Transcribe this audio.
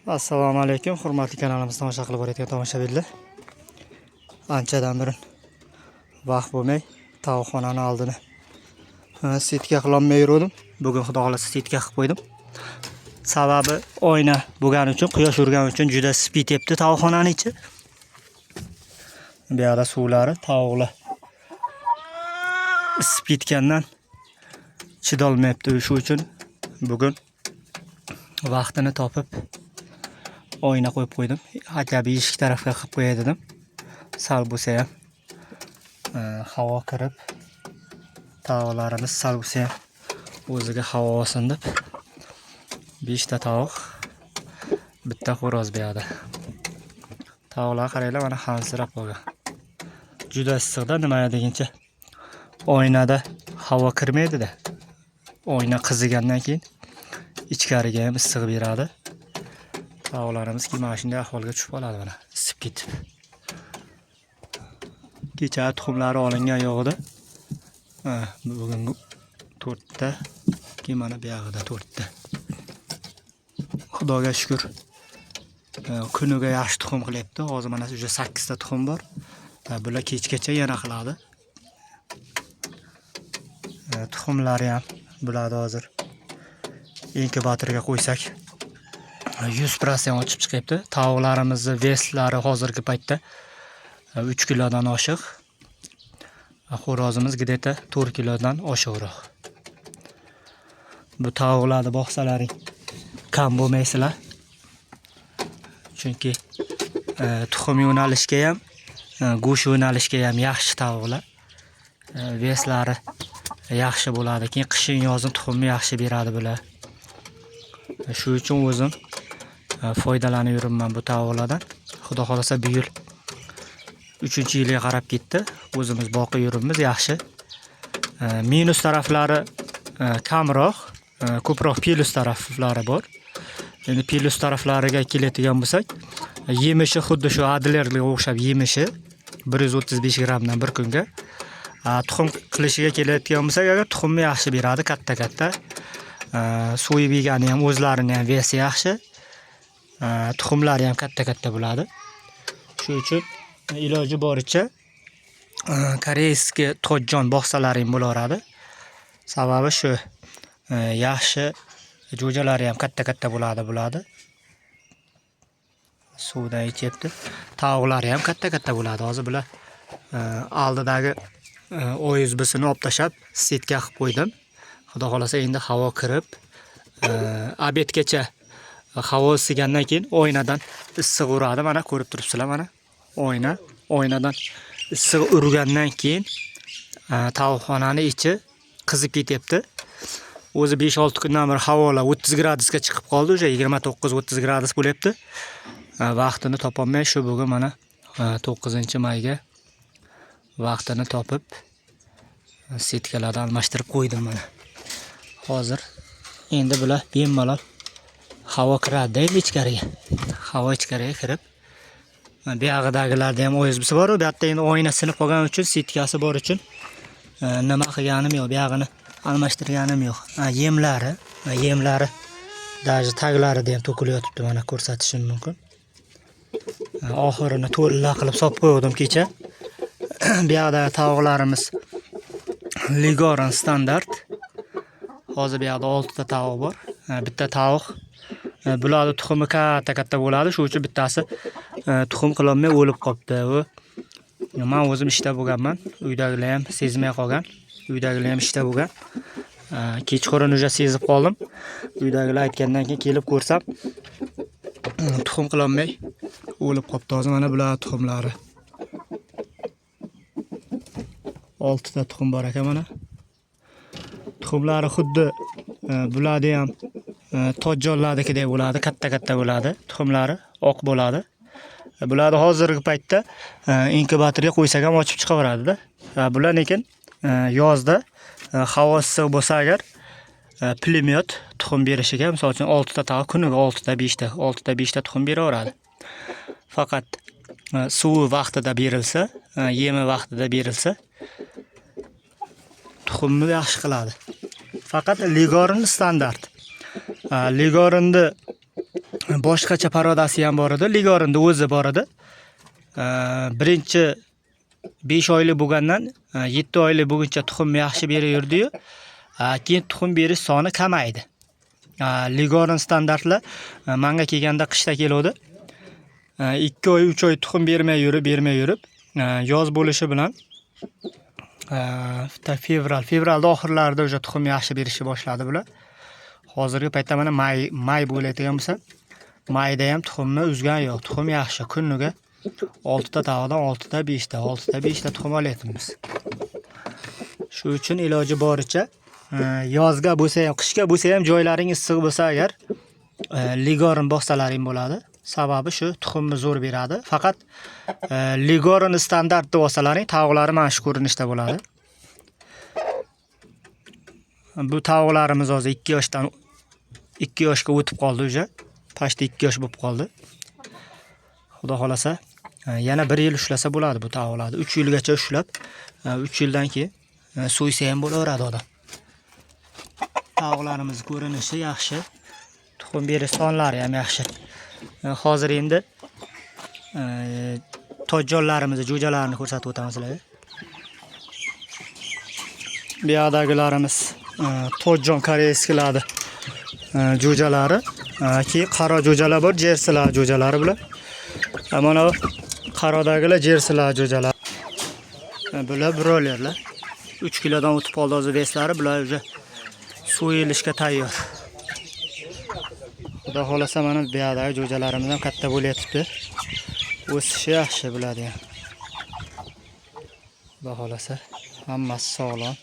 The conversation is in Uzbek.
Assalomu alaykum, hurmatli kanalimizga tomosha qilib borayotgan tomoshabinlar. Anchadan beri vaqt bo'lmay tovuqxonani oldini sitka qilolmay yurdim. Bugun xudo xolasa sitka qilib qo'ydim. Sababi oyna bo'lgani uchun, quyosh urgani uchun juda sipit tepdi tovuqxonani ichi. Bu yerda suvlari tovuqlar sipitgandan chidolmayapti. Shu uchun bugun vaqtini topib oyna qo'yib qo'ydim. Akabi eshik tarafga qilib qo'yay dedim. Sal bo'lsa ham havo kirib, tovuqlarimiz sal bo'lsa ham o'ziga havo olsin deb 5 ta tovuq, bitta xo'roz bu yerda. Tovuqlar qaranglar, mana hansirab qolgan. Juda issiqda, nima deguncha oynada havo kirmaydi-da. Oyna qizigandan keyin ichkariga ham issiq beradi. Tovuqlarimiz mana shunday ahvolga tushib qoladi, mana isib ketib. Kecha tuxumlari olingan yo'g'ida. Bugun 4 ta, keyin mana bu yerda 4 ta. Xudoga shukr. Kuniga yaxshi tuxum qilyapti. Hozir mana o'sha 8 ta tuxum bor. Bular kechgacha yana qiladi. Tuxumlari ham bularni hozir inkubatorga qo'ysak 100% ochib chiqibdi. Tovuqlarimizning veslari hozirgi paytda 3 kilodan oshiq. Xo'rozimiz gideta 4 kilodan oshiqroq. Bu tovuqlarni boqsalaring kam bo'lmaysizlar. Chunki tuxum yo'nalishga ham, go'sht yo'nalishga ham yaxshi tovuqlar. Veslari yaxshi bo'ladi. Keyin qishin yozin tuxumni yaxshi beradi bular. Shu uchun o'zim foydalanib yuribman bu tovuqlardan. Xudo xolasa bu yil 3-yilga qarab ketdi. O'zimiz boqib yuribmiz yaxshi. Minus taraflari kamroq, ko'proq plus taraflari bor. Endi plus taraflariga keladigan bo'lsak, yemishi xuddi shu adlerga o'xshab yemishi 135 grammdan bir kunga. Tuxum qilishiga keladigan bo'lsak, agar tuxumni yaxshi beradi, katta-katta. So'yib yegani ham o'zlarini ham vesi yaxshi. Tuxumlari ham katta-katta bo'ladi. Shu uchun iloji boricha koreyskiy tojjon boqsalaring bo'laveradi. Sababi shu, yaxshi jo'jalari ham katta-katta bo'ladi. Suvdan ichyapti. Tovuqlari ham katta-katta bo'ladi. Hozir bular oldidagi OSB'sini olib tashab, sitka qilib qo'ydim. Xudo xolasa endi havo kirib, obedgacha havo isigandan keyin oynadan issiq uradi. Mana ko'rib turibsizlar, mana oynadan issiq urgandan keyin tovuqxonani ichi qizib ketyapti. O'zi 5-6 kundan beri havolar 30 gradusga chiqib qoldi, o'sha 29-30 gradus bo'lyapti. Vaqtini topolmay shu bugun mana 9-mayga vaqtini topib sitkalarni almashtirib qo'ydim mana. Hozir endi bular bemalol havo kiradi ichkariga. Havo ichkariga kirib, bu yog'idagilarda ham OSB'si bor, bu yerda endi oyna sinib qolgani uchun, sitkasi bor uchun nima qilganim yo'q, bu yog'ini almashtirganim yo'q. Yemlari даже taglarida ham to'kilib yotibdi, mana ko'rsatishim mumkin. Oxirini to'la qilib solib qo'ydim kecha. Bu yerda tovuqlarimiz Ligoran standart. Hozir bu yerda 6 ta tovuq bor. Bitta tovuq bularning tuxumi katta bo'ladi. Shu uchun bittasi tuxum qilolmay o'lib qolibdi. Men o'zim ishda bo'lganman. Uydagilar ham sezmay qolgan. Uydagilar ham ishda bo'lgan. Kechqurun o'sha sezib qoldim. Uydagilar aytgandan keyin kelib ko'rsam, tuxum qilolmay o'lib qolibdi. Hozir mana bular tuxumlari. 6 ta tuxum bor ekan mana. Tuxumlari xuddi bularni ham tojjonlardagidek bo'ladi, katta bo'ladi. Tuxumlari oq bo'ladi. Bularni hozirgi paytda inkubatorga qo'ysak ham ochib chiqaveradi-da. Bular lekin yozda havo issiq bo'lsa agar pulemyot tuxum berishiga, misol uchun 6 ta tovuq kuniga 6 ta 5 ta tuxum beraveradi. Faqat suvi vaqtida berilsa, yemi vaqtida berilsa, tuxumni yaxshi qiladi. Faqat Ligoran standart. Ligorinni boshqacha parodasi ham bor edi. Ligorinni o'zi bor edi. Birinchi 5 oylik bo'lgandan 7 oylik bo'lguncha tuxum yaxshi beraverdi-yu, keyin tuxum berish soni kamaydi. Ligorin standartlar menga kelganda qishda keladi. 2 oy, 3 oy tuxum bermay yurib, yoz bo'lishi bilan fevralda oxirlarida o'sha tuxum yaxshi berishni boshladi bular. Hozirgi paytda mana may bo'layotgan bo'lsa, mayda ham tuxumni uzgan yo'q. Tuxum yaxshi, kuniga 6 ta tog'dan 6 ta 5 ta tuxum olyapmiz. Shu uchun iloji boricha yozga bo'lsa ham, qishga bo'lsa ham joylaring issiq bo'lsa agar ligorin boqsalaring bo'ladi. Sababi shu, tuxumni zo'r beradi. Faqat ligorin standart deb olsalaring, tavuqlari mana shu ko'rinishda bo'ladi. Bu tavuqlarimiz hozir 2 yoshga o'tib qoldi уже. Pashta 2 yosh bo'lib qoldi. Xudo xolasa yana 1 yil ushlasa bo'ladi bu tavuqlarni. 3 yilgacha ushlab, 3 yildan keyin so'ysa ham bo'laveradi odam. Tavuqlarimiz ko'rinishi yaxshi, tuxum berish sonlari ham yaxshi. Hozir endi tojjonlarimizni, jo'jalarini ko'rsatib o'tamiz sizlarga. Bu yoqdagilarimiz tojjon koreyskilarni jo'jalari, keyin qaro jo'jalar bor, jersilar jo'jalari bular. Mana bu qarodagilar jersilar jo'jalar. Bular broilerlar. 3 kilodan o'tib qoldi hozir veslari, bular уже so'yilishga tayyor. Xudo xolasa mana bu yoqdagi jo'jalarimiz ham katta bo'layapti. O'sishi yaxshi bo'ladi ham. Xudo xolasa hammasi sog'lom.